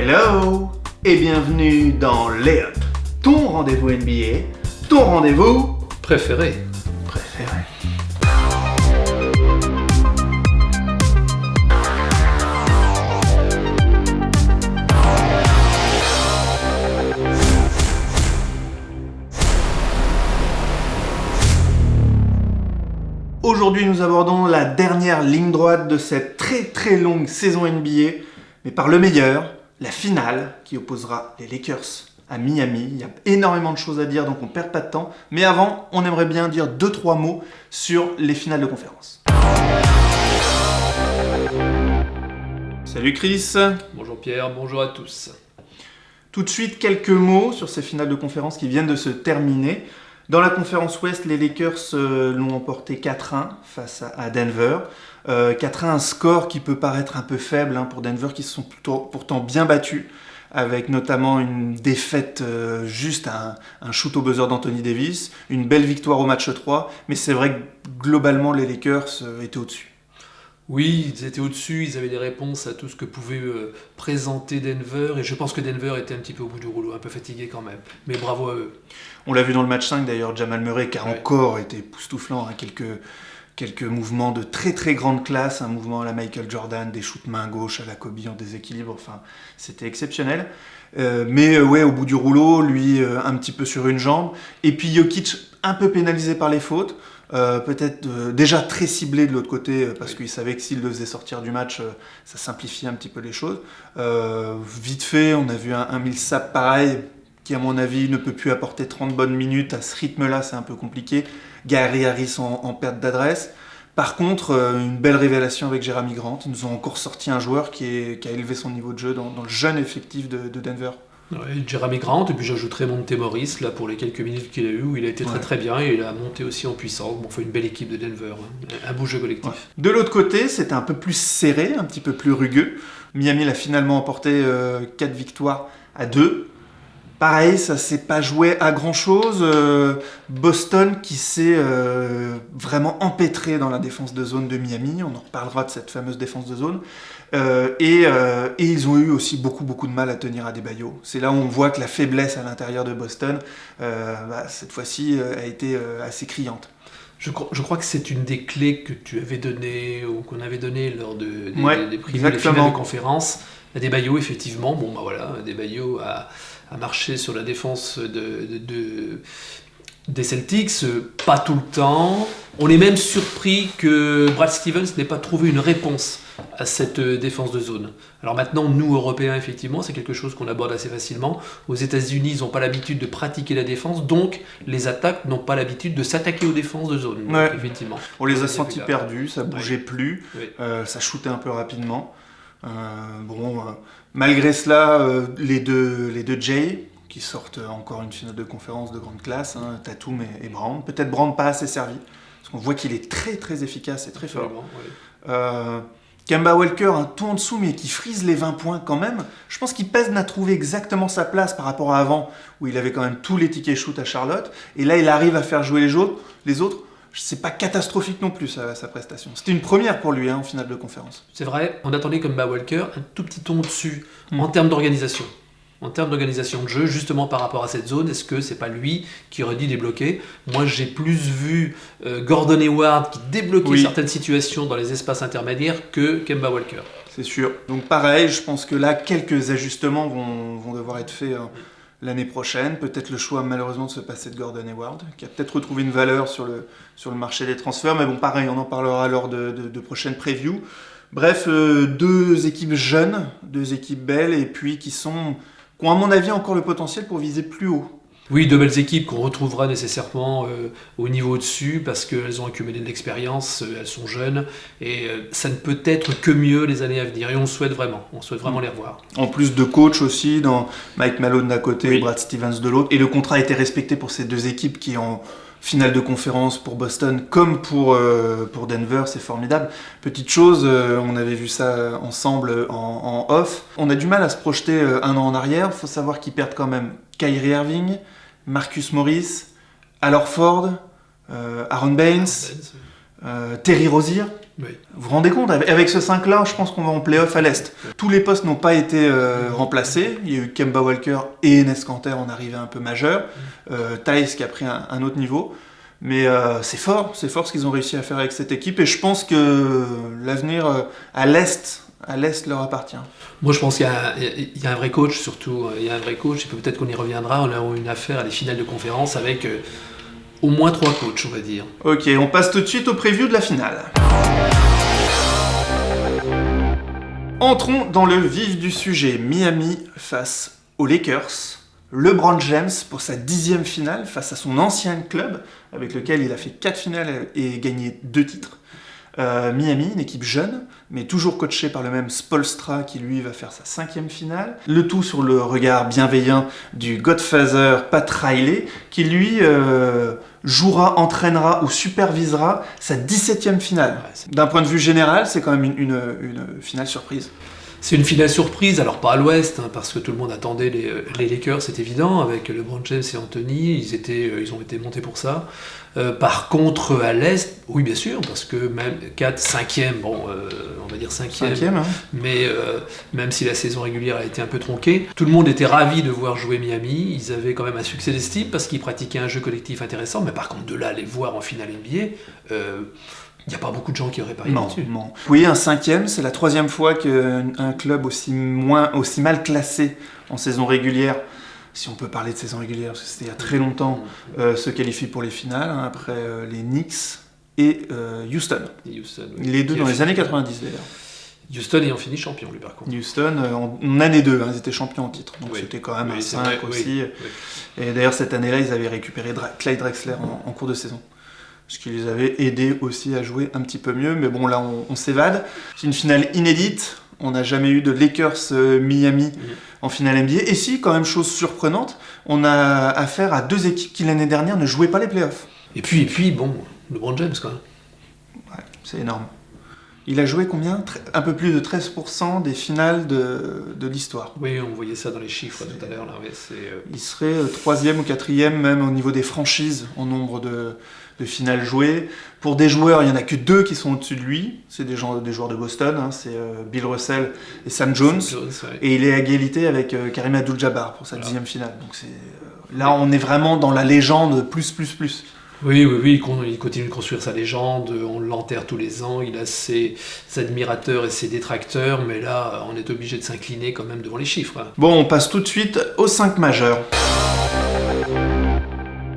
Hello et bienvenue dans Layup, ton rendez-vous NBA, ton rendez-vous préféré. Aujourd'hui, nous abordons la dernière ligne droite de cette très longue saison NBA, mais par le meilleur, la finale qui opposera les Lakers à Miami. Il y a énormément de choses à dire, donc on perd pas de temps. Mais avant, on aimerait bien dire 2-3 mots sur les finales de conférence. Salut Chris. Bonjour Pierre, bonjour à tous. Tout de suite, quelques mots sur ces finales de conférence qui viennent de se terminer. Dans la conférence Ouest, les Lakers l'ont emporté 4-1 face à Denver. 4-1, un score qui peut paraître un peu faible pour Denver, qui se sont pourtant bien battus, avec notamment une défaite juste un shoot au buzzer d'Anthony Davis, une belle victoire au match 3, mais c'est vrai que globalement les Lakers étaient au-dessus. Oui, ils étaient au-dessus, ils avaient des réponses à tout ce que pouvait présenter Denver, et je pense que Denver était un petit peu au bout du rouleau, un peu fatigué quand même, mais bravo à eux. On l'a vu dans le match 5 d'ailleurs, Jamal Murray qui a encore été époustouflant, quelques mouvements de très grande classe, un mouvement à la Michael Jordan, des shoots main gauche à la Kobe en déséquilibre, enfin c'était exceptionnel. Mais au bout du rouleau, lui un petit peu sur une jambe, et puis Jokic un peu pénalisé par les fautes. Peut-être déjà très ciblé de l'autre côté parce qu'il savait que s'il le faisait sortir du match ça simplifiait un petit peu les choses. Vite fait on a vu un Millsap pareil qui à mon avis ne peut plus apporter 30 bonnes minutes à ce rythme là, c'est un peu compliqué. Gary Harris en perte d'adresse. Par contre une belle révélation avec Jerami Grant, ils nous ont encore sorti un joueur qui a élevé son niveau de jeu dans le jeune effectif de Denver. Ouais, Jerami Grant, et puis j'ajouterai Monte Morris là, pour les quelques minutes qu'il a eu, où il a été très bien et il a monté aussi en puissance. Bon, fait une belle équipe de Denver, un beau jeu collectif. Ouais. De l'autre côté, c'était un peu plus serré, un petit peu plus rugueux. Miami l'a finalement emporté 4 victoires à 2. Pareil, ça s'est pas joué à grand chose. Boston qui s'est vraiment empêtré dans la défense de zone de Miami. On en reparlera de cette fameuse défense de zone. Et ils ont eu aussi beaucoup de mal à tenir Adebayo. C'est là où on voit que la faiblesse à l'intérieur de Boston, cette fois-ci, a été assez criante. Je crois que c'est une des clés que tu avais données ou qu'on avait données lors des previews des finales de conférence. Adebayo, effectivement, Adebayo a marché sur la défense des Celtics, pas tout le temps. On est même surpris que Brad Stevens n'ait pas trouvé une réponse à cette défense de zone. Alors maintenant, nous, Européens, effectivement, c'est quelque chose qu'on aborde assez facilement. Aux États-Unis, ils n'ont pas l'habitude de pratiquer la défense, donc les attaques n'ont pas l'habitude de s'attaquer aux défenses de zone. Donc, effectivement. On les a sentis perdus, ça bougeait plus, ça shootait un peu rapidement. Malgré cela, les deux Jay qui sortent encore une finale de conférence de grande classe, Tatum et Brown. Peut-être Brown pas assez servi, parce qu'on voit qu'il est très efficace et très fort. Kemba Walker un tout en dessous, mais qui frise les 20 points quand même. Je pense qu'il peine à trouver exactement sa place par rapport à avant, où il avait quand même tous les tickets shoot à Charlotte. Et là, il arrive à faire jouer les autres. C'est pas catastrophique non plus sa prestation. C'était une première pour lui en finale de conférence. C'est vrai, on attendait Kemba Walker un tout petit ton au-dessus en termes d'organisation. En termes d'organisation de jeu, justement par rapport à cette zone, est-ce que c'est pas lui qui aurait dû débloquer ? Moi, j'ai plus vu Gordon Hayward qui débloquait certaines situations dans les espaces intermédiaires que Kemba Walker. C'est sûr. Donc pareil, je pense que là, quelques ajustements vont devoir être faits l'année prochaine. Peut-être le choix, malheureusement, de se passer de Gordon Hayward, qui a peut-être retrouvé une valeur sur le marché des transferts. Mais bon, pareil, on en parlera lors de prochaines previews. Bref, deux équipes jeunes, deux équipes belles, et puis qui ont à mon avis encore le potentiel pour viser plus haut. Oui, deux belles équipes qu'on retrouvera nécessairement au niveau au-dessus parce qu'elles ont accumulé de l'expérience, elles sont jeunes et ça ne peut être que mieux les années à venir et on souhaite vraiment les revoir. En plus de coach aussi, dans Mike Malone d'un côté et Brad Stevens de l'autre. Et le contrat a été respecté pour ces deux équipes qui ont finale de conférence pour Boston comme pour Denver, c'est formidable. Petite chose, on avait vu ça ensemble en off. On a du mal à se projeter un an en arrière. Il faut savoir qu'ils perdent quand même Kyrie Irving, Marcus Morris, Al Horford, Aaron Baines, Terry Rozier. Oui. Vous vous rendez compte, avec ce 5-là, je pense qu'on va en play-off à l'Est. Tous les postes n'ont pas été remplacés. Il y a eu Kemba Walker et Enes Kanter en arrivée un peu majeure. Theis qui a pris un autre niveau. Mais c'est fort ce qu'ils ont réussi à faire avec cette équipe. Et je pense que l'avenir à l'Est leur appartient. Moi, je pense qu'il y a un vrai coach, surtout. Il y a un vrai coach, et peut-être qu'on y reviendra. On a une affaire à des finales de conférence avec au moins 3 coachs, on va dire. Ok, on passe tout de suite au preview de la finale. Entrons dans le vif du sujet. Miami face aux Lakers. LeBron James pour sa 10e finale face à son ancien club, avec lequel il a fait 4 finales et gagné 2 titres. Miami, une équipe jeune, mais toujours coachée par le même Spoelstra qui lui va faire sa 5e finale. Le tout sur le regard bienveillant du Godfather Pat Riley, qui lui jouera, entraînera ou supervisera sa 17e finale. D'un point de vue général, c'est quand même une finale surprise. C'est une finale surprise, alors pas à l'ouest, hein, parce que tout le monde attendait les Lakers, c'est évident, avec LeBron James et Anthony, ils ont été montés pour ça. Par contre, à l'est, oui bien sûr, parce que même 4, 5e, on va dire 5e, hein. Mais même si la saison régulière a été un peu tronquée, tout le monde était ravi de voir jouer Miami, ils avaient quand même un succès d'estime, parce qu'ils pratiquaient un jeu collectif intéressant, mais par contre de là, les voir en finale NBA... il n'y a pas beaucoup de gens qui auraient parié là-dessus. Non. Oui, un 5e, c'est la 3e fois qu'un club aussi mal classé en saison régulière, si on peut parler de saison régulière, parce que c'était il y a très longtemps, se qualifie pour les finales, hein, après les Knicks et Houston. Les deux dans les années 90 d'ailleurs. Houston ayant fini champion, lui, par contre. Houston, en année 2, ils étaient champions en titre. Donc c'était quand même un 5 vrai, aussi. Oui. Et d'ailleurs, cette année-là, ils avaient récupéré Clyde Drexler en cours de saison. Ce qui les avait aidés aussi à jouer un petit peu mieux. Mais bon, là, on s'évade. C'est une finale inédite. On n'a jamais eu de Lakers Miami en finale NBA. Et si, quand même, chose surprenante, on a affaire à 2 équipes qui, l'année dernière, ne jouaient pas les playoffs. Et puis bon, LeBron James, quand même. Ouais, c'est énorme. Il a joué combien ? Un peu plus de 13% des finales de l'histoire. Oui, on voyait ça dans les chiffres tout à l'heure. Là, ouais, il serait 3e ou 4e, même au niveau des franchises, en nombre de finales jouées. Pour des joueurs, il n'y en a que 2 qui sont au-dessus de lui. C'est des joueurs de Boston, hein. C'est Bill Russell et Sam Jones. Ouais. Et il est à égalité avec Karim Abdul-Jabbar pour sa 10e finale. Donc là, on est vraiment dans la légende plus. Oui, il continue de construire sa légende, on l'enterre tous les ans, il a ses admirateurs et ses détracteurs, mais là, on est obligé de s'incliner quand même devant les chiffres. Bon, on passe tout de suite aux 5 majeurs.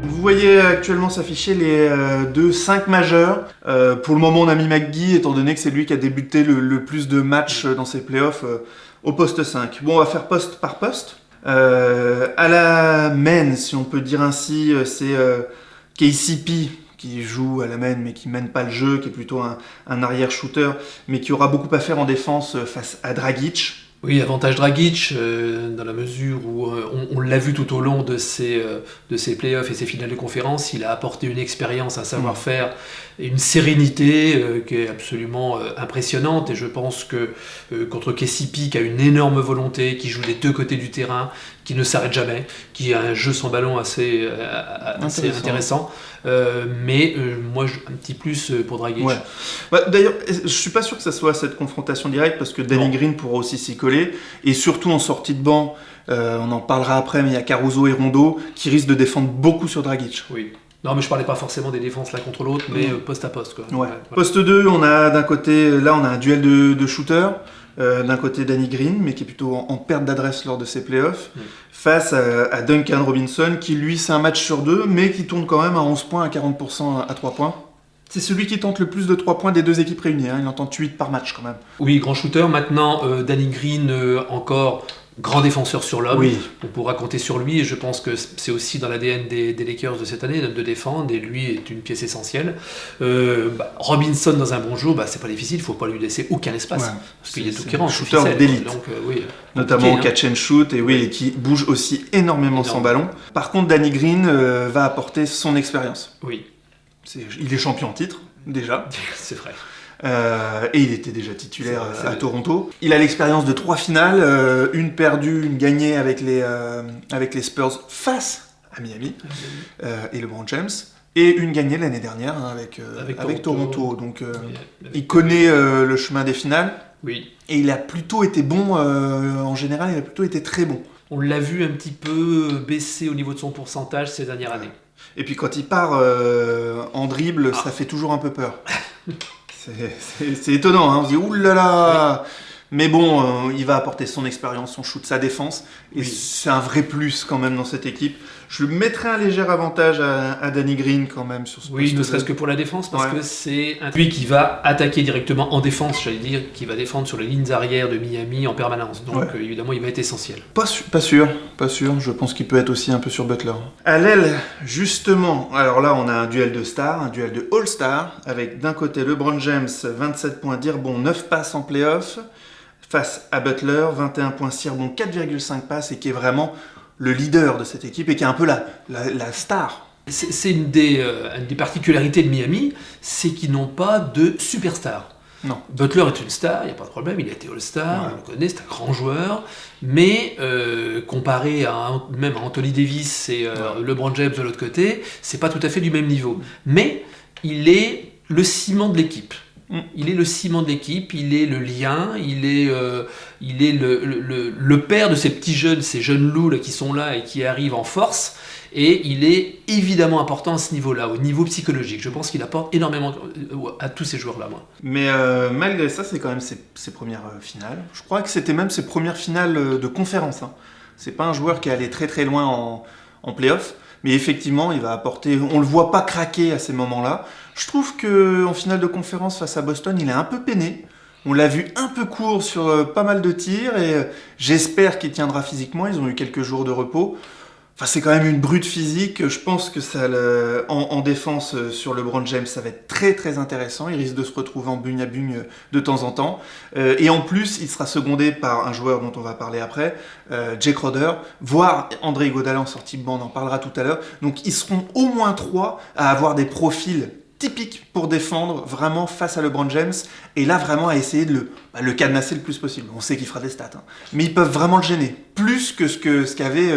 Vous voyez actuellement s'afficher les 5 majeurs. Pour le moment, on a mis McGee, étant donné que c'est lui qui a débuté le plus de matchs dans ses playoffs, au poste 5. Bon, on va faire poste par poste. À la main, si on peut dire ainsi, c'est... KCP qui joue à la main mais qui mène pas le jeu, qui est plutôt un arrière-shooter, mais qui aura beaucoup à faire en défense face à Dragic. Oui, avantage Dragic, dans la mesure où on l'a vu tout au long de ses playoffs et ses finales de conférence, il a apporté une expérience, un savoir-faire et une sérénité qui est absolument impressionnante. Et je pense que contre KCP, qui a une énorme volonté, qui joue des 2 côtés du terrain, qui ne s'arrête jamais, qui a un jeu sans ballon assez intéressant. Moi, un petit plus pour Dragic. Ouais. Bah, d'ailleurs, je suis pas sûr que ça soit cette confrontation directe, parce que Danny Green pourra aussi s'y coller, et surtout en sortie de banc, on en parlera après, mais il y a Caruso et Rondo qui risquent de défendre beaucoup sur Dragic. Oui. Non, mais je parlais pas forcément des défenses l'un contre l'autre, mais poste à poste, quoi. Ouais. Poste 2, on a d'un côté, là on a un duel de shooters. D'un côté Danny Green, mais qui est plutôt en perte d'adresse lors de ses playoffs, face à Duncan Robinson, qui lui c'est un match sur 2, mais qui tourne quand même à 11 points, à 40% à 3 points. C'est celui qui tente le plus de 3 points des 2 équipes réunies, hein. Il en tente 8 par match quand même. Oui, grand shooter. Maintenant, Danny Green encore... grand défenseur sur l'homme, oui. On pourra compter sur lui et je pense que c'est aussi dans l'ADN des Lakers de cette année de défendre et lui est une pièce essentielle. Robinson dans un bon jour, c'est pas difficile, il faut pas lui laisser aucun espace parce qu'il y a tout qui rentre. Shooter d'élite, donc, notamment catch and shoot et qui bouge aussi énormément sans ballon. Par contre, Danny Green va apporter son expérience. Oui. Il est champion en titre déjà. C'est vrai. Et il était déjà titulaire à Toronto. Il a l'expérience de 3 finales, une perdue, une gagnée avec les Spurs face à Miami et LeBron James. Et une gagnée l'année dernière hein, avec Toronto. Donc il connaît le chemin des finales. Oui. Et il a plutôt été bon, en général, il a plutôt été très bon. On l'a vu un petit peu baisser au niveau de son pourcentage ces dernières années. Et puis quand il part en dribble, ça fait toujours un peu peur. C'est étonnant, hein. On se dit oulala. Mais bon, il va apporter son expérience, son shoot, sa défense. Et c'est un vrai plus quand même dans cette équipe. Je mettrais un léger avantage à Danny Green quand même sur ce poste. Oui, ne serait-ce que pour la défense, parce que c'est lui qui va attaquer directement en défense, j'allais dire, qui va défendre sur les lignes arrières de Miami en permanence. Donc évidemment, il va être essentiel. Pas sûr. Je pense qu'il peut être aussi un peu sur Butler. À l'aile, justement, alors là, on a un duel de stars, un duel de All-Star, avec d'un côté LeBron James, 27 points, 10 rebonds, 9 passes en play-off, face à Butler, 21 points, 6 rebonds, 4,5 passes, et qui est vraiment le leader de cette équipe et qui est un peu la star. C'est une des particularités de Miami, c'est qu'ils n'ont pas de superstar. Non. Butler est une star, il n'y a pas de problème, il a été All-Star, on le connaît, c'est un grand joueur, mais comparé même à Anthony Davis et LeBron James de l'autre côté, c'est pas tout à fait du même niveau. Mais il est le ciment de l'équipe. Il est le ciment de l'équipe, il est le lien, il est le père de ces petits jeunes, ces jeunes loups là, qui sont là et qui arrivent en force. Et il est évidemment important à ce niveau-là, au niveau psychologique. Je pense qu'il apporte énormément à tous ces joueurs-là. Moi. Mais malgré ça, c'est quand même ses premières finales. Je crois que c'était même ses premières finales de conférence. Hein. C'est pas un joueur qui est allé très très loin en play-off. Mais effectivement, il va apporter... On le voit pas craquer à ces moments-là. Je trouve qu'en finale de conférence face à Boston, il est un peu peiné. On l'a vu un peu court sur pas mal de tirs et j'espère qu'il tiendra physiquement. Ils ont eu quelques jours de repos. Enfin, c'est quand même une brute physique. Je pense que ça, en défense sur LeBron James, ça va être très très intéressant. Il risque de se retrouver en bugne à bugne de temps en temps. Et en plus, il sera secondé par un joueur dont on va parler après, Jay Crowder, voire André Iguodala en sortie de banc, on en parlera tout à l'heure. Donc ils seront au moins 3 à avoir des profils typiques pour défendre vraiment face à LeBron James. Et là, vraiment à essayer de le cadenasser le plus possible. On sait qu'il fera des stats. Hein. Mais ils peuvent vraiment le gêner. Plus que ce qu'avait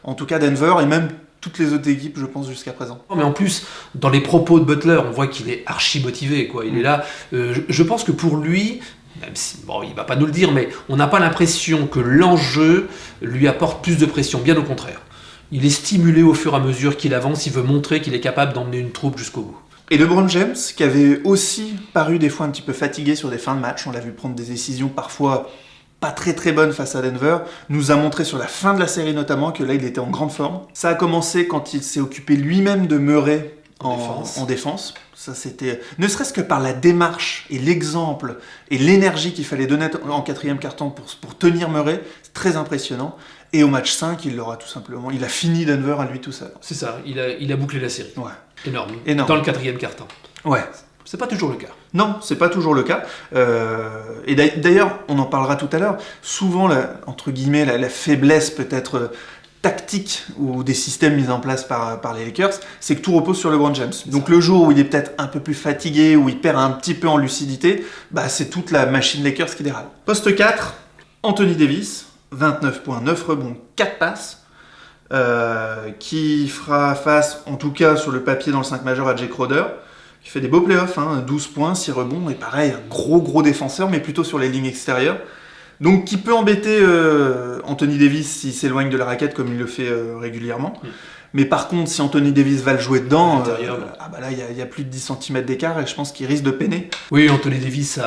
en tout cas Denver et même toutes les autres équipes, je pense, jusqu'à présent. Mais en plus, dans les propos de Butler, on voit qu'il est archi motivé. Quoi. Il est là. Je pense que pour lui, même si, bon, il ne va pas nous le dire, mais on n'a pas l'impression que l'enjeu lui apporte plus de pression. Bien au contraire. Il est stimulé au fur et à mesure qu'il avance. Il veut montrer qu'il est capable d'emmener une troupe jusqu'au bout. Et LeBron James, qui avait aussi paru des fois un petit peu fatigué sur des fins de match, on l'a vu prendre des décisions parfois pas très très bonnes face à Denver, nous a montré sur la fin de la série notamment que là il était en grande forme. Ça a commencé quand il s'est occupé lui-même de Murray en défense. Ça c'était, ne serait-ce que par la démarche et l'exemple et l'énergie qu'il fallait donner en quatrième quart-temps pour tenir Murray, c'est très impressionnant. Et au match 5, il a fini Denver à lui tout seul. C'est ça, il a bouclé la série. Ouais. Énorme. Dans le quatrième quart-temps. Ouais. C'est pas toujours le cas. Non, c'est pas toujours le cas. Et d'ailleurs, on en parlera tout à l'heure, souvent, entre guillemets, la faiblesse peut-être tactique ou des systèmes mis en place par les Lakers, c'est que tout repose sur LeBron James. Donc le jour où il est peut-être un peu plus fatigué, où il perd un petit peu en lucidité, bah, c'est toute la machine Lakers qui déraille. Poste 4, Anthony Davis, 29 points, 9 rebonds, 4 passes, qui fera face, en tout cas sur le papier dans le 5 majeur, à Jay Crowder, qui fait des beaux playoffs, hein, 12 points, 6 rebonds, et pareil, un gros défenseur, mais plutôt sur les lignes extérieures. Donc qui peut embêter Anthony Davis s'il s'éloigne de la raquette comme il le fait régulièrement. Mais par contre, si Anthony Davis va le jouer dedans, là, il y a plus de 10 cm d'écart et je pense qu'il risque de peiner. Oui, Anthony Davis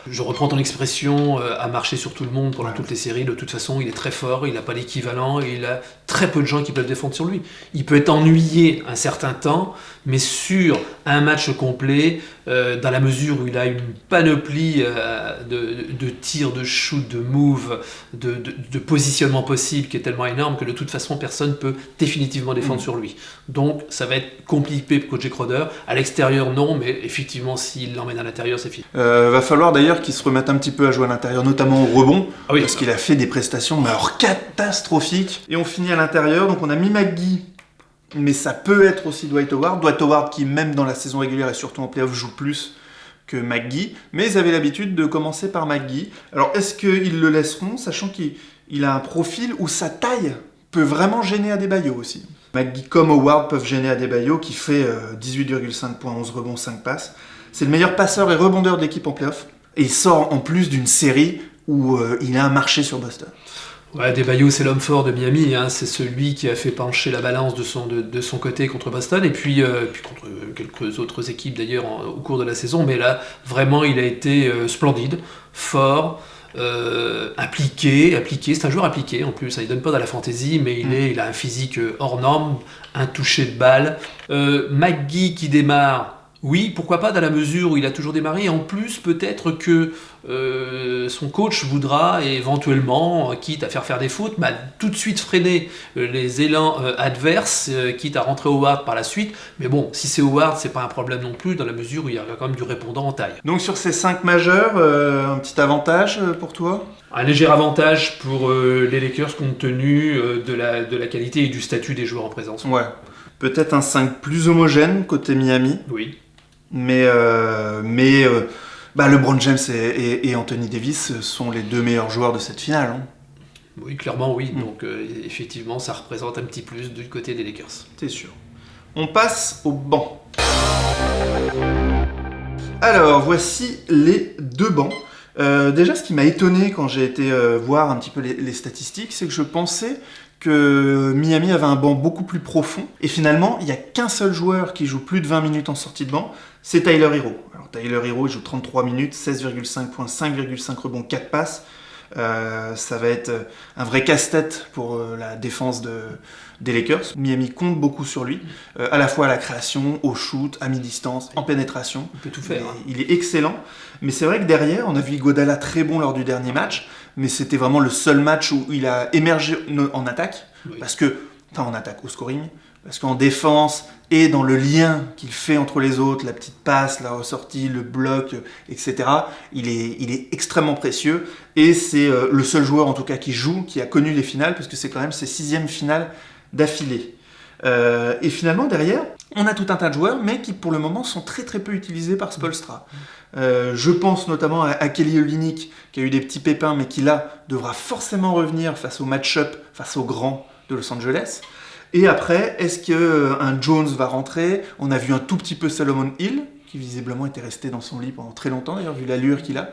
je reprends ton expression, a marché sur tout le monde pendant toutes les séries. De toute façon, il est très fort, il n'a pas l'équivalent et il a très peu de gens qui peuvent défendre sur lui. Il peut être ennuyé un certain temps, mais sur un match complet, dans la mesure où il a une panoplie de tirs, de shoot, de move, de positionnement possible qui est tellement énorme que de toute façon, personne ne peut définitivement défendre sur lui. Donc ça va être compliqué pour Jay Crowder. À l'extérieur, non, mais effectivement, s'il l'emmène à l'intérieur, c'est fini. Va falloir d'ailleurs qu'il se remette un petit peu à jouer à l'intérieur, notamment au rebond, parce qu'il a fait des prestations catastrophiques. Et on finit à l'intérieur, donc on a mis McGee, mais ça peut être aussi Dwight Howard. Dwight Howard qui, même dans la saison régulière et surtout en playoff, joue plus que McGee, mais ils avaient l'habitude de commencer par McGee. Alors est-ce qu'ils le laisseront, sachant qu'il a un profil où sa taille peut vraiment gêner Adebayo aussi? McGee comme Howard peuvent gêner Adebayo qui fait 18,5 points, 11 rebonds, 5 passes. C'est le meilleur passeur et rebondeur de l'équipe en playoff. Et il sort en plus d'une série où il a un marché sur Boston. Ouais, Adebayo, c'est l'homme fort de Miami, hein. C'est celui qui a fait pencher la balance de son côté contre Boston, et puis contre quelques autres équipes d'ailleurs au cours de la saison, mais là, vraiment, il a été splendide, fort, impliqué, c'est un joueur appliqué en plus, hein. Il donne pas dans la fantaisie, mais il a un physique hors norme, un toucher de balle. McGee qui démarre, oui, pourquoi pas, dans la mesure où il a toujours démarré. Et en plus, peut-être que son coach voudra éventuellement, quitte à faire des fautes, tout de suite freiner les élans adverses, quitte à rentrer Howard par la suite. Mais bon, si c'est Howard, c'est pas un problème non plus, dans la mesure où il y a quand même du répondant en taille. Donc sur ces 5 majeurs, un petit avantage pour toi ? Un léger avantage pour les Lakers compte tenu de la qualité et du statut des joueurs en présence. Ouais. Peut-être un 5 plus homogène côté Miami. Oui. Mais LeBron James et Anthony Davis sont les 2 meilleurs joueurs de cette finale. Hein. Oui, clairement oui. Donc effectivement, ça représente un petit plus du côté des Lakers. C'est sûr. On passe au banc. Alors, voici les 2 bancs. Déjà, ce qui m'a étonné quand j'ai été voir un petit peu les statistiques, c'est que je pensais que Miami avait un banc beaucoup plus profond. Et finalement, il n'y a qu'un seul joueur qui joue plus de 20 minutes en sortie de banc, c'est Tyler Herro. Alors Tyler Herro, il joue 33 minutes, 16,5 points, 5,5 rebonds, 4 passes. Ça va être un vrai casse-tête pour la défense des Lakers. Miami compte beaucoup sur lui, à la fois à la création, au shoot, à mi-distance, en pénétration. Il peut tout faire. Il est excellent. Mais c'est vrai que derrière, on a vu Iguodala très bon lors du dernier match, mais c'était vraiment le seul match où il a émergé en attaque, en attaque, au scoring, parce qu'en défense et dans le lien qu'il fait entre les autres, la petite passe, la ressortie, le bloc, etc., il est extrêmement précieux, et c'est le seul joueur en tout cas qui a connu les finales, parce que c'est quand même ses 6e finales d'affilée. Et finalement derrière, on a tout un tas de joueurs, mais qui pour le moment sont très très peu utilisés par Spoelstra. Je pense notamment à Kelly Olynyk, qui a eu des petits pépins, mais qui là devra forcément revenir face au match-up, face aux grands de Los Angeles. Et après, est-ce qu'un Jones va rentrer ? On a vu un tout petit peu Solomon Hill, qui visiblement était resté dans son lit pendant très longtemps, d'ailleurs, vu l'allure qu'il a.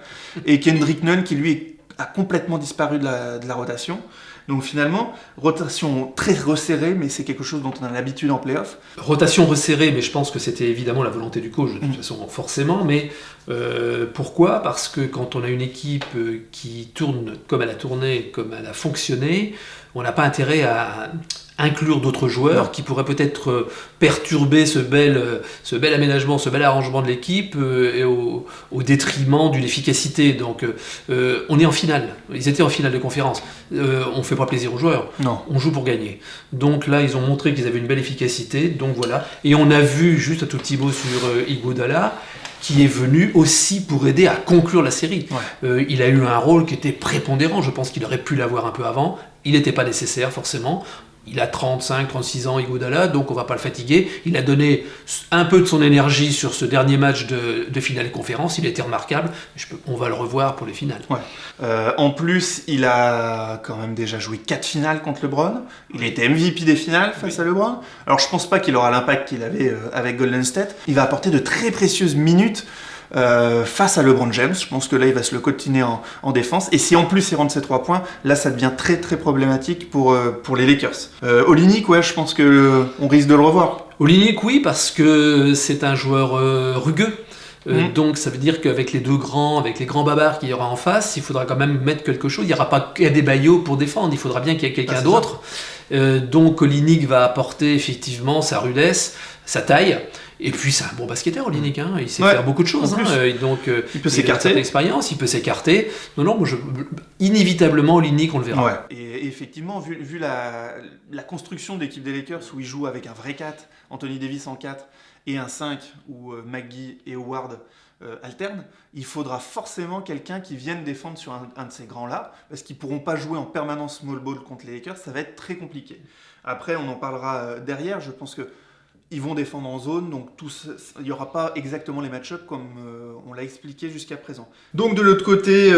Et Kendrick Nunn, qui lui a complètement disparu de la rotation. Donc finalement, rotation très resserrée, mais c'est quelque chose dont on a l'habitude en play-off. Rotation resserrée, mais je pense que c'était évidemment la volonté du coach, de toute façon, forcément. Mais pourquoi ? Parce que quand on a une équipe qui tourne comme elle a tourné, comme elle a fonctionné, on n'a pas intérêt à inclure d'autres joueurs qui pourraient peut-être perturber ce bel aménagement, ce bel arrangement de l'équipe et au détriment d'une efficacité. Donc on est en finale, ils étaient en finale de conférence, on ne fait pas plaisir aux joueurs, on joue pour gagner. Donc là ils ont montré qu'ils avaient une belle efficacité, donc voilà. Et on a vu, juste un tout petit mot sur Iguodala, qui est venu aussi pour aider à conclure la série. Il a eu un rôle qui était prépondérant, je pense qu'il aurait pu l'avoir un peu avant, il n'était pas nécessaire forcément. Il a 35-36 ans, Iguodala, donc on ne va pas le fatiguer. Il a donné un peu de son énergie sur ce dernier match de finale de conférence. Il était remarquable. On va le revoir pour les finales. En plus, il a quand même déjà joué 4 finales contre LeBron. Il a été MVP des finales face à LeBron. Alors je ne pense pas qu'il aura l'impact qu'il avait avec Golden State. Il va apporter de très précieuses minutes face à LeBron James. Je pense que là il va se le coltiner en défense, et si en plus il rentre ses 3 points, là ça devient très très problématique pour les Lakers. Olynyk, je pense que on risque de le revoir. Olynyk, oui, parce que c'est un joueur rugueux. Donc ça veut dire qu'avec les avec les grands babards qu'il y aura en face, il faudra quand même mettre quelque chose. Il n'y aura pas qu'Adebayo pour défendre, il faudra bien qu'il y ait quelqu'un d'autre. Donc Olynyk va apporter effectivement sa rudesse, sa taille. Et puis c'est un bon basketteur, Olynyk, il sait faire beaucoup de choses. Donc il peut s'écarter. Il a une expérience, il peut s'écarter. Non, inévitablement Olynyk, on le verra. Et effectivement, vu la construction de l'équipe des Lakers, où ils jouent avec un vrai 4, Anthony Davis en 4, et un 5 où McGee et Howard alternent, il faudra forcément quelqu'un qui vienne défendre sur un de ces grands-là, parce qu'ils ne pourront pas jouer en permanence small ball contre les Lakers, ça va être très compliqué. Après, on en parlera derrière, je pense qu'ils vont défendre en zone, donc il n'y aura pas exactement les match-ups comme on l'a expliqué jusqu'à présent. Donc de l'autre côté,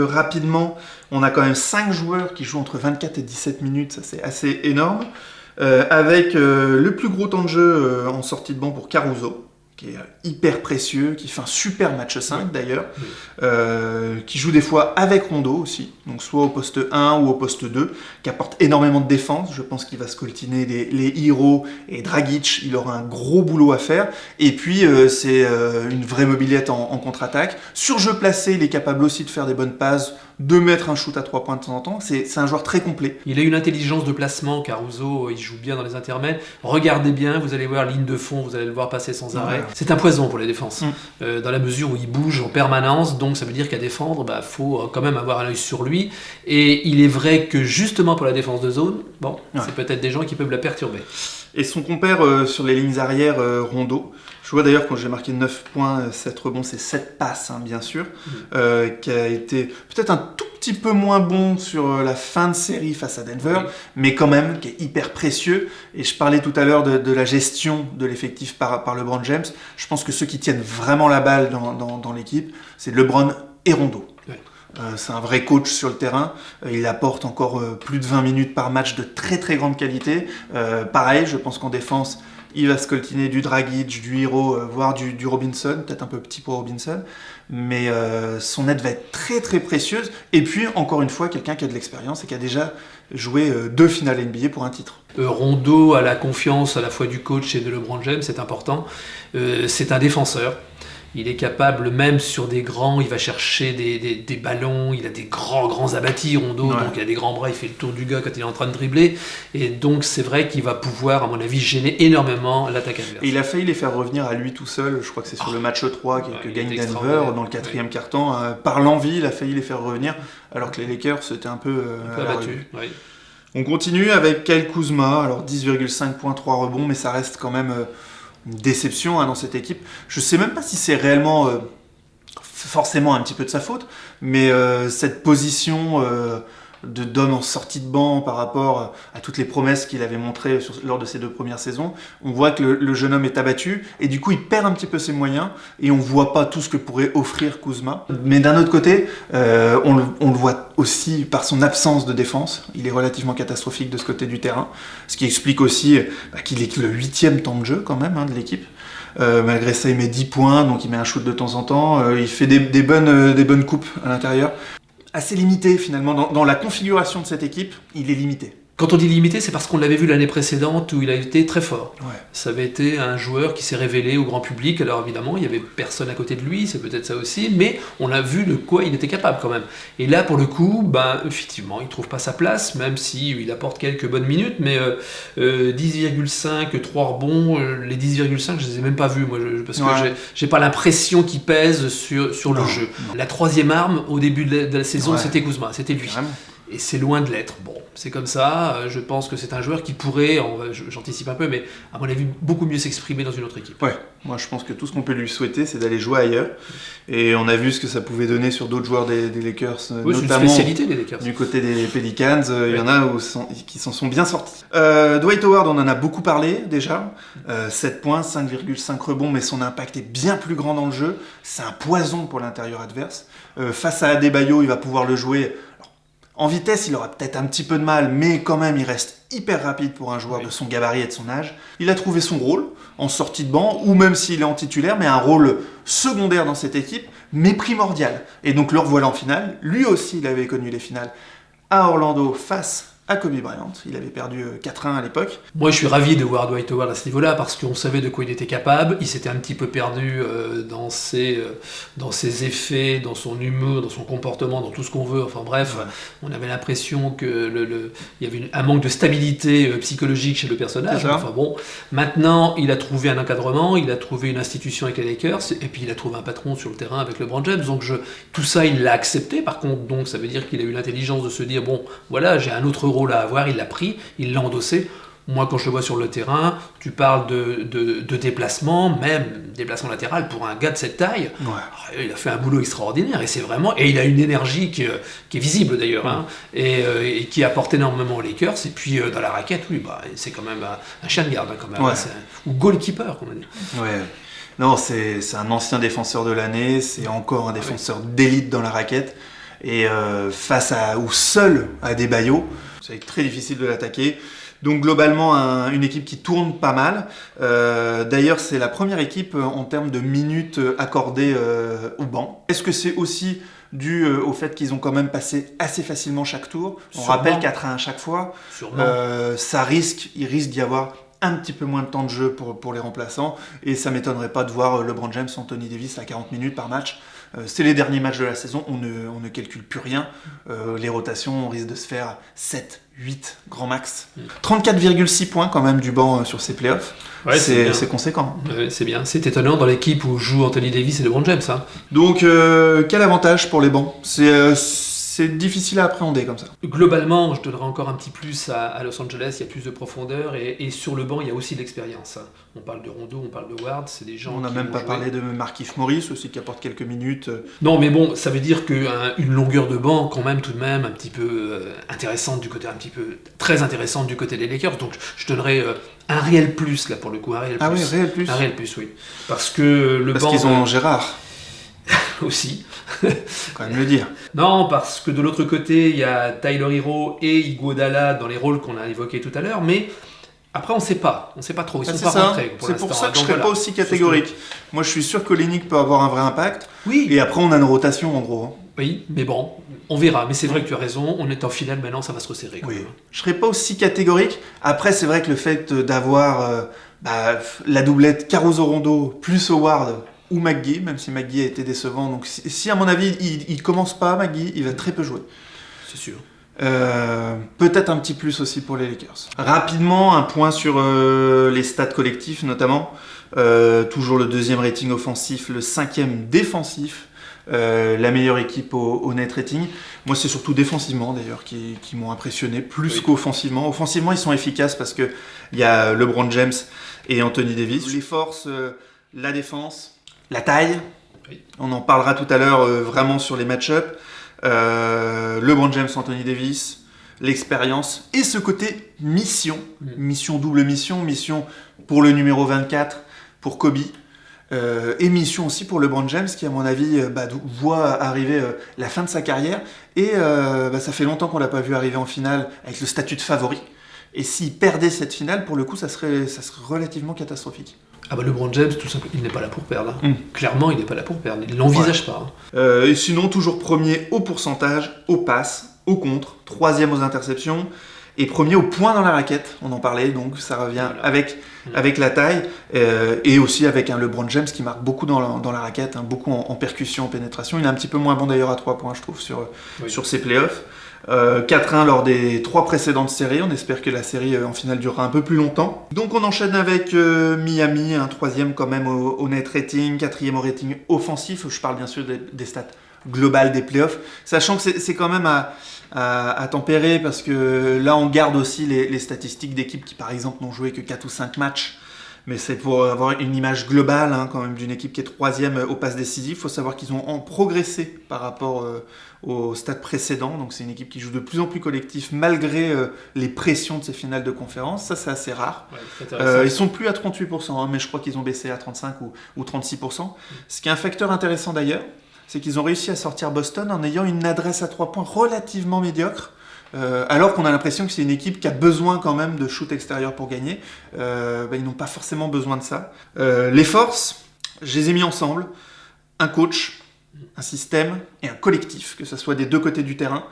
rapidement, on a quand même 5 joueurs qui jouent entre 24 et 17 minutes, ça c'est assez énorme. avec le plus gros temps de jeu en sortie de banc pour Caruso, qui est hyper précieux, qui fait un super match 5 d'ailleurs, qui joue des fois avec Rondo aussi, donc soit au poste 1 ou au poste 2, qui apporte énormément de défense. Je pense qu'il va scoltiner les Hero et Dragic, il aura un gros boulot à faire. Et puis c'est une vraie mobilette en contre-attaque. Sur jeu placé, il est capable aussi de faire des bonnes passes, de mettre un shoot à 3 points de temps en temps. C'est un joueur très complet. Il a une intelligence de placement, Caruso, il joue bien dans les intermèdes. Regardez bien, vous allez voir ligne de fond, vous allez le voir passer sans arrêt. C'est un poison pour les défenses, dans la mesure où il bouge en permanence, donc ça veut dire qu'à défendre, faut quand même avoir un œil sur lui. Et il est vrai que justement pour la défense de zone, c'est peut-être des gens qui peuvent la perturber. Et son compère sur les lignes arrière, Rondo, je vois d'ailleurs quand j'ai marqué 9 points, 7 rebonds, c'est 7 passes, bien sûr, qui a été peut-être un tout petit peu moins bon sur la fin de série face à Denver, mais quand même qui est hyper précieux. Et je parlais tout à l'heure de la gestion de l'effectif par LeBron James. Je pense que ceux qui tiennent vraiment la balle dans l'équipe, c'est LeBron et Rondo. C'est un vrai coach sur le terrain. Il apporte encore plus de 20 minutes par match de très très grande qualité. Pareil, je pense qu'en défense, il va scoltiner du Dragic, du Hero, voire du Robinson, peut-être un peu petit pour Robinson, mais son aide va être très très précieuse. Et puis, encore une fois, quelqu'un qui a de l'expérience et qui a déjà joué 2 finales NBA pour un titre. Rondo a la confiance à la fois du coach et de LeBron James, c'est important. C'est un défenseur. Il est capable, même sur des grands, il va chercher des ballons, il a des grands abattis, Rondo, donc il a des grands bras, il fait le tour du gars quand il est en train de dribbler. Et donc c'est vrai qu'il va pouvoir, à mon avis, gêner énormément l'attaque adverse. Et il a failli les faire revenir à lui tout seul, je crois que c'est sur le match 3 que gagne Denver, dans le 4e quart-temps. Par l'envie, il a failli les faire revenir, alors que les Lakers étaient un peu abattus. On continue avec Kyle Kuzma, alors 10,5 points, 3 rebonds, mais ça reste quand même... une déception dans cette équipe. Je ne sais même pas si c'est réellement forcément un petit peu de sa faute, mais cette position d'homme en sortie de banc par rapport à toutes les promesses qu'il avait montrées lors de ses 2 premières saisons, on voit que le jeune homme est abattu et du coup il perd un petit peu ses moyens et on ne voit pas tout ce que pourrait offrir Kuzma. Mais d'un autre côté, on le voit aussi par son absence de défense. Il est relativement catastrophique de ce côté du terrain, ce qui explique aussi qu'il est le 8e temps de jeu quand même de l'équipe. Malgré ça, il met 10 points, donc il met un shoot de temps en temps. Il fait des bonnes coupes à l'intérieur. Assez limité finalement, dans la configuration de cette équipe, il est limité. Quand on dit limité, c'est parce qu'on l'avait vu l'année précédente où il a été très fort. Ouais. Ça avait été un joueur qui s'est révélé au grand public. Alors évidemment, il n'y avait personne à côté de lui, c'est peut-être ça aussi, mais on a vu de quoi il était capable quand même. Et là, pour le coup, effectivement, il ne trouve pas sa place, même s'il apporte quelques bonnes minutes, mais 10,5, 3 rebonds, les 10,5, je ne les ai même pas vus, moi, parce que j'ai pas l'impression qu'il pèse sur le jeu. La 3e arme, au début de la saison, c'était Kuzma, c'était lui. Vraiment. Et c'est loin de l'être. Bon, c'est comme ça. Je pense que c'est un joueur qui pourrait, j'anticipe un peu, mais à mon avis, beaucoup mieux s'exprimer dans une autre équipe. Ouais, moi je pense que tout ce qu'on peut lui souhaiter, c'est d'aller jouer ailleurs. Et on a vu ce que ça pouvait donner sur d'autres joueurs des Lakers, notamment c'est une spécialité des Lakers. Du côté des Pelicans. Il y en a qui s'en sont bien sortis. Dwight Howard, on en a beaucoup parlé déjà. 7 points, 5,5 rebonds, mais son impact est bien plus grand dans le jeu. C'est un poison pour l'intérieur adverse. Face à Adebayo, il va pouvoir le jouer. En vitesse, il aura peut-être un petit peu de mal, mais quand même, il reste hyper rapide pour un joueur de son gabarit et de son âge. Il a trouvé son rôle en sortie de banc, ou même s'il est en titulaire, mais un rôle secondaire dans cette équipe, mais primordial. Et donc le revoilà en finale. Lui aussi, il avait connu les finales à Orlando face à Kobe Bryant. Il avait perdu 4-1 à l'époque. Moi, je suis ravi de voir Dwight Howard à ce niveau-là parce qu'on savait de quoi il était capable. Il s'était un petit peu perdu dans ses effets, dans son humour, dans son comportement, dans tout ce qu'on veut. Enfin bref, on avait l'impression qu'il y avait un manque de stabilité psychologique chez le personnage. Enfin bon, maintenant, il a trouvé un encadrement, il a trouvé une institution avec les Lakers, et puis il a trouvé un patron sur le terrain avec LeBron James. Donc tout ça, il l'a accepté. Par contre, donc ça veut dire qu'il a eu l'intelligence de se dire bon, voilà, j'ai un autre rôle à avoir, il l'a pris, il l'a endossé. Moi, quand je le vois sur le terrain, tu parles de déplacement, même déplacement latéral pour un gars de cette taille. Il a fait un boulot extraordinaire et c'est vraiment, et il a une énergie qui est visible d'ailleurs, et qui apporte énormément aux Lakers. Et puis dans la raquette, c'est quand même un chien de garde quand même, ou goalkeeper, comme on dit. Ouais. Non, c'est un ancien défenseur de l'année, c'est encore un défenseur d'élite dans la raquette. Et face ou seul à Adebayo, ça va être très difficile de l'attaquer. Donc globalement, une équipe qui tourne pas mal. D'ailleurs, c'est la première équipe en termes de minutes accordées au banc. Est-ce que c'est aussi dû au fait qu'ils ont quand même passé assez facilement chaque tour? On rappelle 4-1 à chaque fois. Il risque d'y avoir un petit peu moins de temps de jeu pour les remplaçants. Et ça m'étonnerait pas de voir LeBron James, Anthony Davis à 40 minutes par match. C'est les derniers matchs de la saison, on ne calcule plus rien. Les rotations, on risque de se faire 7, 8 grand max. 34,6 points quand même du banc sur ces playoffs. Ouais, c'est conséquent. Ouais, c'est bien. C'est étonnant dans l'équipe où jouent Anthony Davis et LeBron James. Hein. Donc, quel avantage pour les bancs? C'est difficile à appréhender comme ça. Globalement, je donnerais encore un petit plus à Los Angeles, il y a plus de profondeur et sur le banc, il y a aussi de l'expérience. On parle de Rondo, on parle de Ward, c'est des gens On n'a même pas parlé de Markieff Morris aussi qui apporte quelques minutes. Non, mais bon, ça veut dire qu'une longueur de banc quand même tout de même un petit peu intéressante du côté, très intéressante du côté des Lakers. Donc je donnerais un réel plus là pour le coup, un réel plus. Ah oui, réel plus. Un réel plus, oui. Parce qu'ils ont Gérard. Aussi. Faut quand même le dire. Non, parce que de l'autre côté, il y a Tyler Hero et Iguodala dans les rôles qu'on a évoqués tout à l'heure, mais après, on ne sait pas. On ne sait pas trop. Ils sont pas rentrés pour l'instant. C'est pour ça que je ne serais pas aussi catégorique. Moi, je suis sûr que l'Olynyk peut avoir un vrai impact. Oui. Et après, on a une rotation, en gros. Oui, mais bon, on verra. Mais c'est vrai que tu as raison. On est en finale maintenant, ça va se resserrer. Oui. Je ne serais pas aussi catégorique. Après, c'est vrai que le fait d'avoir la doublette Caruso-Rondo plus Howard ou McGee, même si McGee a été décevant. Donc, si à mon avis, il commence pas, McGee, il va très peu jouer. C'est sûr. Peut-être un petit plus aussi pour les Lakers. Rapidement, un point sur les stats collectifs notamment. Toujours le 2e rating offensif, le 5e défensif. La meilleure équipe au net rating. Moi, c'est surtout défensivement d'ailleurs qui m'ont impressionné, plus qu'offensivement. Offensivement, ils sont efficaces parce qu'il y a LeBron James et Anthony Davis. Les forces, la défense, la taille. Oui. On en parlera tout à l'heure vraiment sur les match-ups. LeBron James, Anthony Davis, l'expérience et ce côté mission, double mission pour le numéro 24, pour Kobe, et mission aussi pour LeBron James qui à mon avis voit arriver la fin de sa carrière et ça fait longtemps qu'on l'a pas vu arriver en finale avec le statut de favori et s'il perdait cette finale pour le coup ça serait relativement catastrophique. Ah bah LeBron James, tout simplement, il n'est pas là pour perdre. Clairement, il n'est pas là pour perdre. Il ne l'envisage pas. Et sinon, toujours premier au pourcentage, aux passes, aux contres, 3e aux interceptions, et premier au point dans la raquette. On en parlait, donc ça revient avec la taille, et aussi avec un LeBron James qui marque beaucoup dans la raquette, beaucoup en percussion, en pénétration. Il est un petit peu moins bon d'ailleurs à 3 points, je trouve, sur ses playoffs. 4-1 lors des 3 précédentes séries. On espère que la série en finale durera un peu plus longtemps. Donc on enchaîne avec Miami, un 3e quand même au net rating, 4e au rating offensif. Je parle bien sûr des stats globales des playoffs, sachant que c'est quand même à tempérer parce que là on garde aussi les statistiques d'équipes qui par exemple n'ont joué que 4 ou 5 matchs. Mais c'est pour avoir une image globale quand même d'une équipe qui est 3e aux passes décisives. Il faut savoir qu'ils ont progressé par rapport au stade précédent. Donc c'est une équipe qui joue de plus en plus collectif malgré les pressions de ces finales de conférence. Ça c'est assez rare. Ouais, ils sont plus à 38%, mais je crois qu'ils ont baissé à 35 ou 36%. Ce qui est un facteur intéressant d'ailleurs, c'est qu'ils ont réussi à sortir Boston en ayant une adresse à 3 points relativement médiocre. Alors qu'on a l'impression que c'est une équipe qui a besoin quand même de shoot extérieur pour gagner. Ils n'ont pas forcément besoin de ça. Les forces, je les ai mis ensemble. Un coach, un système et un collectif, que ce soit des deux côtés du terrain.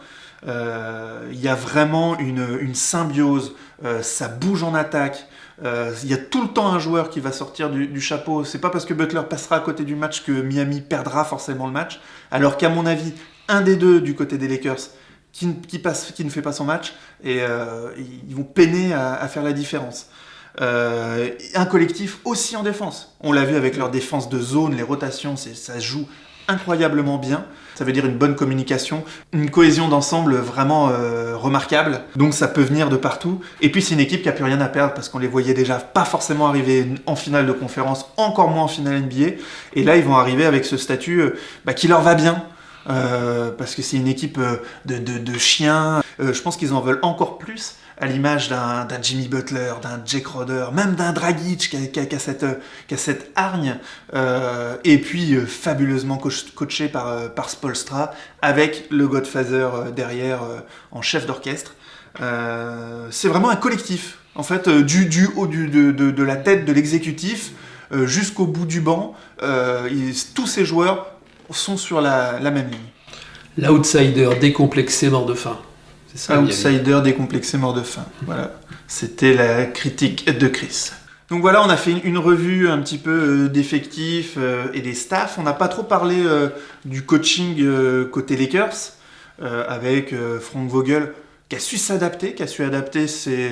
Il y a vraiment une symbiose. Ça bouge en attaque. Il y a tout le temps un joueur qui va sortir du chapeau. C'est pas parce que Butler passera à côté du match que Miami perdra forcément le match. Alors qu'à mon avis, un des deux du côté des Lakers qui ne fait pas son match et ils vont peiner à faire la différence. Un collectif aussi en défense. On l'a vu avec leur défense de zone, les rotations, ça joue incroyablement bien. Ça veut dire une bonne communication, une cohésion d'ensemble vraiment remarquable. Donc ça peut venir de partout. Et puis c'est une équipe qui n'a plus rien à perdre parce qu'on les voyait déjà pas forcément arriver en finale de conférence, encore moins en finale NBA. Et là ils vont arriver avec ce statut qui leur va bien. parce que c'est une équipe de chiens. Je pense qu'ils en veulent encore plus, à l'image d'un Jimmy Butler, d'un Jay Crowder, même d'un Dragic qui a cette hargne, et puis fabuleusement coaché par Spoelstra, avec le Godfather derrière en chef d'orchestre. C'est vraiment un collectif, en fait, du haut de la tête de l'exécutif jusqu'au bout du banc. Tous ces joueurs sont sur la même ligne. L'outsider décomplexé mort de faim. C'est ça. Outsider décomplexé mort de faim. Voilà. C'était la critique de Chris. Donc voilà, on a fait une revue un petit peu d'effectifs et des staffs. On n'a pas trop parlé du coaching côté Lakers avec Frank Vogel qui a su s'adapter,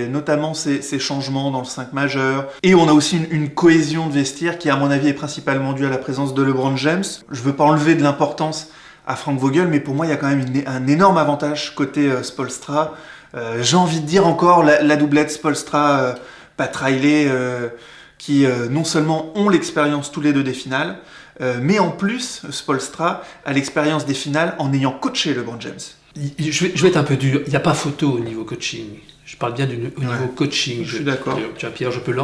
notamment ses changements dans le 5 majeur. Et on a aussi une cohésion de vestiaire qui, à mon avis, est principalement due à la présence de LeBron James. Je ne veux pas enlever de l'importance à Frank Vogel, mais pour moi, il y a quand même un énorme avantage côté Spoelstra. J'ai envie de dire encore la doublette Spoelstra-Pat Riley, qui non seulement ont l'expérience tous les deux des finales, mais en plus, Spoelstra a l'expérience des finales en ayant coaché LeBron James. Je vais être un peu dur. Il n'y a pas photo au niveau coaching. Je parle bien au niveau coaching. Je suis d'accord. Tu vois, Pierre, je peux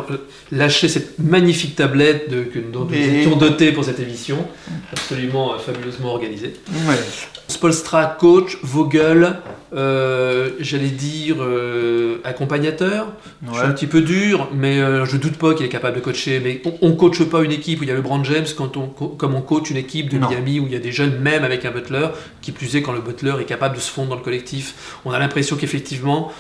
lâcher cette magnifique tablette dont nous étions dotés pour cette émission, absolument fabuleusement organisée. Ouais. Spoelstra, coach, Vogel, j'allais dire accompagnateur. Ouais. Je suis un petit peu dur, mais je doute pas qu'il est capable de coacher. Mais on ne coache pas une équipe où il y a LeBron James comme on coach une équipe de Miami où il y a des jeunes, même avec un Butler, qui plus est quand le Butler est capable de se fondre dans le collectif. On a l'impression qu'effectivement,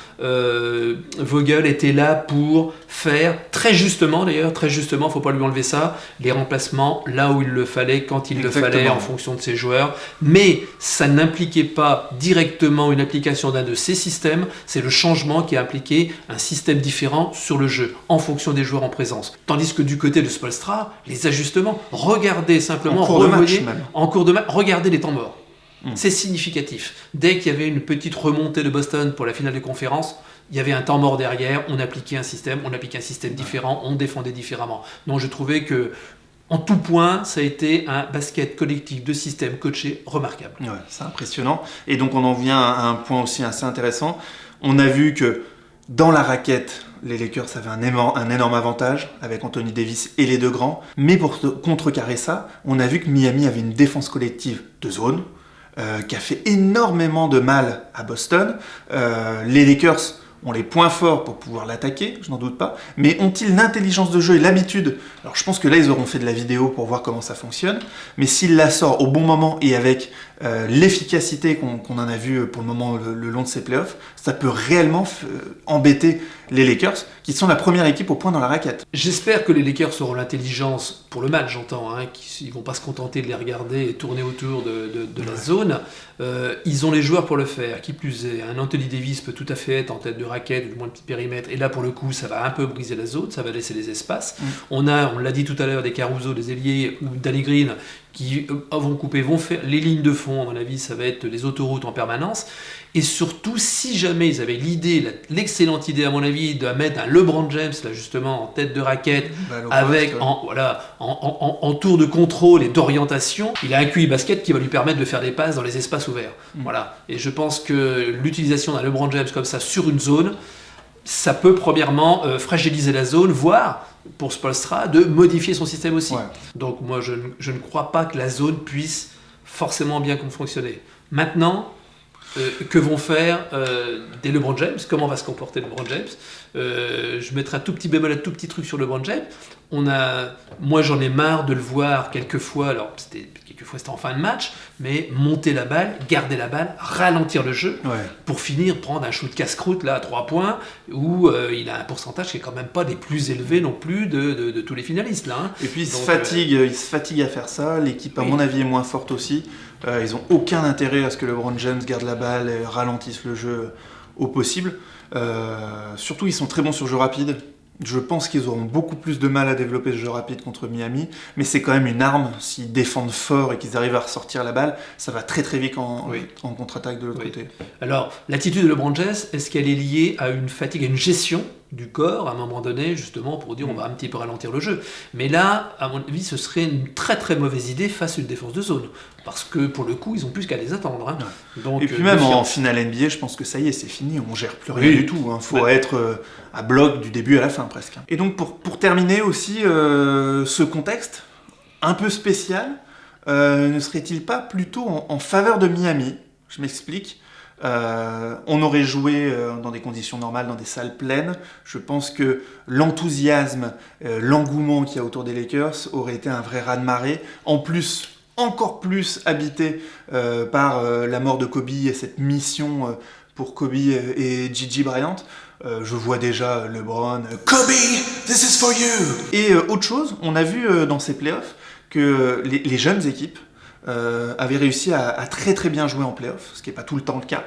Vogel était là pour faire, très justement, il ne faut pas lui enlever ça, les remplacements là où il le fallait, quand il le fallait, en fonction de ses joueurs. Mais ça n'impliquait pas directement une application d'un de ces systèmes, c'est le changement qui a impliqué un système différent sur le jeu, en fonction des joueurs en présence. Tandis que du côté de Spoelstra, les ajustements, regardez simplement, en cours de match, regardez les temps morts. C'est significatif. Dès qu'il y avait une petite remontée de Boston pour la finale de conférence, il y avait un temps mort derrière, on appliquait un système différent, on défendait différemment. Donc je trouvais que en tout point, ça a été un basket collectif de système coaché remarquable. Ouais, c'est impressionnant. Et donc on en vient à un point aussi assez intéressant. On a vu que dans la raquette, les Lakers avaient un énorme avantage avec Anthony Davis et les deux grands. Mais pour contrecarrer ça, on a vu que Miami avait une défense collective de zone qui a fait énormément de mal à Boston. Les Lakers ont les points forts pour pouvoir l'attaquer, je n'en doute pas, mais ont-ils l'intelligence de jeu et l'habitude? Alors je pense que là ils auront fait de la vidéo pour voir comment ça fonctionne, mais s'ils la sortent au bon moment et avec l'efficacité qu'on en a vu pour le moment le long de ces playoffs, ça peut réellement embêter les Lakers, qui sont la première équipe au point dans la raquette. J'espère que les Lakers auront l'intelligence, pour le match j'entends, qu'ils ne vont pas se contenter de les regarder et tourner autour de la zone. Ils ont les joueurs pour le faire, qui plus est. Un Anthony Davis peut tout à fait être en tête de raquette, ou du moins de petit périmètre, et là pour le coup ça va un peu briser la zone, ça va laisser des espaces. On l'a dit tout à l'heure, des Caruso, des ailiers, ou Danny Green, qui vont faire les lignes de fond, à mon avis ça va être les autoroutes en permanence. Et surtout, si jamais ils avaient l'excellente idée, à mon avis, de mettre un LeBron James, là justement, en tête de raquette, avec en tour de contrôle et d'orientation, il a un QI basket qui va lui permettre de faire des passes dans les espaces ouverts. Voilà. Et je pense que l'utilisation d'un LeBron James comme ça sur une zone, ça peut premièrement fragiliser la zone, voire, pour Spoelstra, de modifier son système aussi. Ouais. Donc moi, je ne crois pas que la zone puisse forcément bien fonctionner. Maintenant, que vont faire des LeBron James? Comment va se comporter LeBron James? Je mettrai un tout petit bémol, un tout petit truc sur LeBron James. Moi, j'en ai marre de le voir quelquefois. Alors, quelquefois c'était en fin de match, mais monter la balle, garder la balle, ralentir le jeu, pour finir prendre un shoot casse-croûte là à 3 points où il a un pourcentage qui est quand même pas des plus élevés non plus de tous les finalistes là. Hein. Et puis il se fatigue à faire ça. L'équipe, à mon avis, est moins forte aussi. Ils n'ont aucun intérêt à ce que LeBron James garde la balle et ralentisse le jeu au possible. Surtout, ils sont très bons sur jeu rapide. Je pense qu'ils auront beaucoup plus de mal à développer ce jeu rapide contre Miami, mais c'est quand même une arme. S'ils défendent fort et qu'ils arrivent à ressortir la balle, ça va très très vite en contre-attaque de l'autre côté. Alors, l'attitude de LeBron James, est-ce qu'elle est liée à une fatigue, à une gestion du corps à un moment donné, justement, pour dire on va un petit peu ralentir le jeu. Mais là, à mon avis, ce serait une très très mauvaise idée face à une défense de zone. Parce que pour le coup, ils ont plus qu'à les attendre. Hein. Donc, et puis même en finale NBA, je pense que ça y est, c'est fini, on gère plus rien du tout. Il faut être à bloc du début à la fin presque. Et donc pour terminer aussi, ce contexte un peu spécial, ne serait-il pas plutôt en faveur de Miami? Je m'explique. On aurait joué dans des conditions normales, dans des salles pleines. Je pense que l'enthousiasme, l'engouement qu'il y a autour des Lakers aurait été un vrai raz-de-marée. En plus, encore plus habité par la mort de Kobe et cette mission pour Kobe et Gigi Bryant. Je vois déjà LeBron, Kobe, this is for you! Et autre chose, on a vu dans ces playoffs que les jeunes équipes avaient réussi à très très bien jouer en playoff, ce qui n'est pas tout le temps le cas.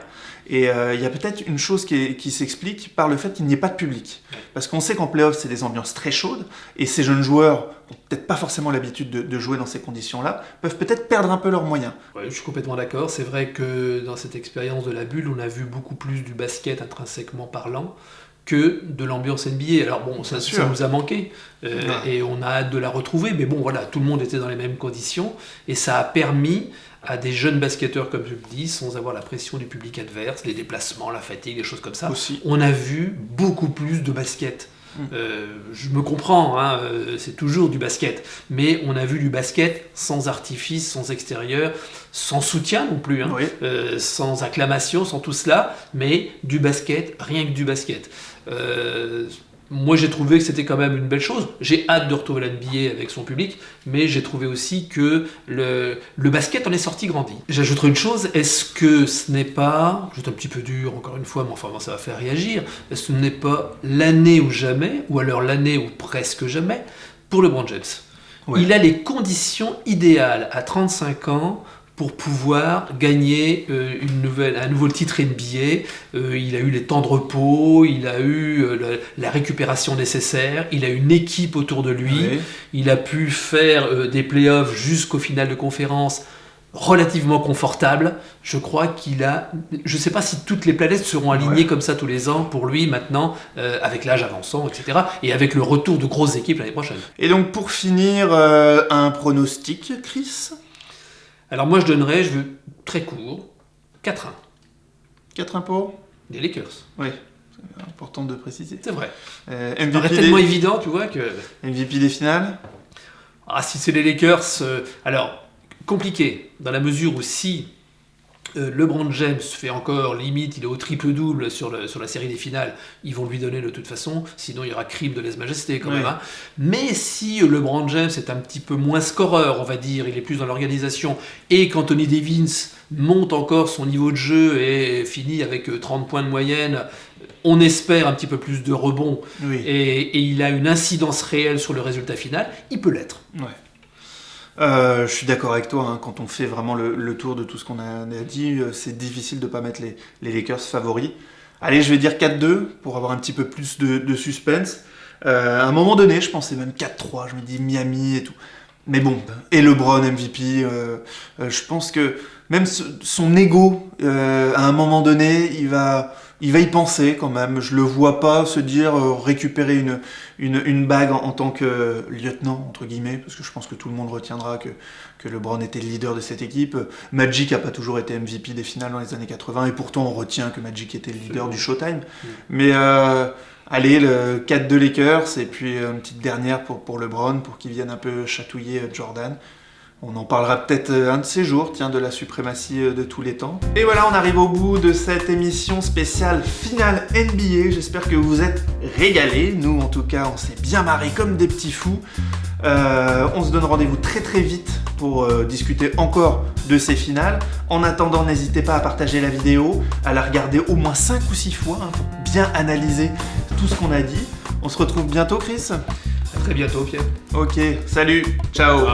Et il y a peut-être une chose qui s'explique par le fait qu'il n'y ait pas de public. Parce qu'on sait qu'en playoff, c'est des ambiances très chaudes, et ces jeunes joueurs n'ont peut-être pas forcément l'habitude de jouer dans ces conditions-là, peuvent peut-être perdre un peu leurs moyens. Ouais, je suis complètement d'accord. C'est vrai que dans cette expérience de la bulle, on a vu beaucoup plus du basket intrinsèquement parlant que de l'ambiance NBA. Alors bon, ça nous a manqué, et on a hâte de la retrouver, mais bon voilà, tout le monde était dans les mêmes conditions, et ça a permis à des jeunes basketteurs, comme je le dis, sans avoir la pression du public adverse, les déplacements, la fatigue, des choses comme ça, aussi. On a vu beaucoup plus de basket. Je me comprends, hein, c'est toujours du basket, mais on a vu du basket sans artifice, sans extérieur, sans soutien non plus, hein, oui. Sans acclamation, sans tout cela, mais du basket, rien que du basket. Moi j'ai trouvé que c'était quand même une belle chose. J'ai hâte de retrouver la NBA avec son public, mais j'ai trouvé aussi que le basket en est sorti grandi. J'ajouterai une chose, est-ce que ce n'est pas, je suis un petit peu dur encore une fois, mais enfin ça va faire réagir, est-ce que ce n'est pas l'année ou jamais, ou alors l'année ou presque jamais, pour LeBron James? Ouais. Il a les conditions idéales à 35 ans pour pouvoir gagner un nouveau titre NBA. Il a eu les temps de repos, il a eu la récupération nécessaire, il a une équipe autour de lui, oui. Il a pu faire des playoffs jusqu'au final de conférence relativement confortable. Je crois qu'il a... Je ne sais pas si toutes les planètes seront alignées comme ça tous les ans pour lui maintenant, avec l'âge avançant, etc. Et avec le retour de grosses équipes l'année prochaine. Et donc pour finir, un pronostic, Chris ? Alors moi je donnerais, je veux très court, 4-1. 4-1 pour des Lakers. Oui, c'est important de préciser. C'est vrai. MVP ça paraît tellement évident, tu vois, que... MVP des finales. Ah, si c'est les Lakers, alors, compliqué, dans la mesure où si LeBron James fait encore limite, il est au triple-double sur la série des finales, ils vont lui donner de toute façon, sinon il y aura crime de lèse-majesté quand même. Hein. Mais si LeBron James est un petit peu moins scoreur, on va dire, il est plus dans l'organisation, et qu'Anthony Davis monte encore son niveau de jeu et finit avec 30 points de moyenne, on espère un petit peu plus de rebonds, et il a une incidence réelle sur le résultat final, il peut l'être. Ouais. Je suis d'accord avec toi, hein, quand on fait vraiment le tour de tout ce qu'on a dit, c'est difficile de ne pas mettre les Lakers favoris. Allez, je vais dire 4-2 pour avoir un petit peu plus de suspense. À un moment donné, je pensais même 4-3, je me dis Miami et tout. Mais bon, et LeBron MVP, je pense que même son ego, à un moment donné, il va y penser quand même. Je le vois pas se dire récupérer une bague en tant que lieutenant, entre guillemets, parce que je pense que tout le monde retiendra que LeBron était le leader de cette équipe. Magic n'a pas toujours été MVP des finales dans les années 80, et pourtant on retient que Magic était le leader du Showtime. Mais allez, le 4-2 Lakers, et puis une petite dernière pour LeBron, pour qu'il vienne un peu chatouiller Jordan. On en parlera peut-être un de ces jours, tiens, de la suprématie de tous les temps. Et voilà, on arrive au bout de cette émission spéciale finale NBA. J'espère que vous vous êtes régalés. Nous, en tout cas, on s'est bien marrés comme des petits fous. On se donne rendez-vous très très vite pour discuter encore de ces finales. En attendant, n'hésitez pas à partager la vidéo, à la regarder au moins 5 ou 6 fois, hein, pour bien analyser tout ce qu'on a dit. On se retrouve bientôt, Chris ? À très bientôt, Pierre. Ok, salut, ciao.